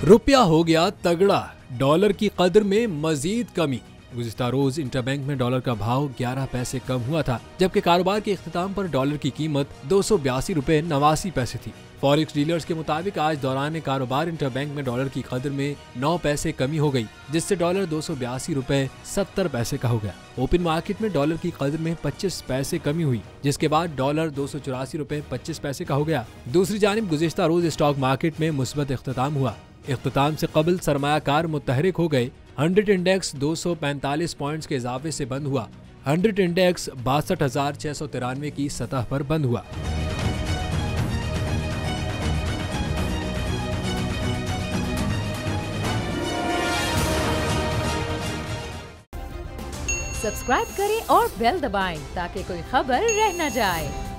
रुपया हो गया तगड़ा, डॉलर की कदर में मजीद कमी। गुज़िश्ता रोज इंटरबैंक में डॉलर का भाव 11 पैसे कम हुआ था, जबकि कारोबार के इख्तिताम पर डॉलर की कीमत 282 रुपए 89 पैसे थी। फॉरेक्स डीलर्स के मुताबिक आज दौरान कारोबार इंटरबैंक में डॉलर की कदर में 9 पैसे कमी हो गई, जिससे डॉलर 282 रुपए 70 पैसे का हो गया। ओपन मार्केट में डॉलर की कदर में 25 पैसे कमी हुई, जिसके बाद डॉलर 284 रुपए 25 पैसे का हो गया। दूसरी जानिब गुज़िश्ता रोज स्टॉक मार्केट में मुस्बत इख्तिताम हुआ। इख्तिताम से कबल सरमायाकार मुतहरिक हो गए। 100 इंडेक्स 245 पॉइंट्स के इजाफे से बंद हुआ। 100 इंडेक्स 62,693 की सतह पर बंद हुआ। सब्सक्राइब करें और बेल दबाएं ताकि कोई खबर रह न जाए।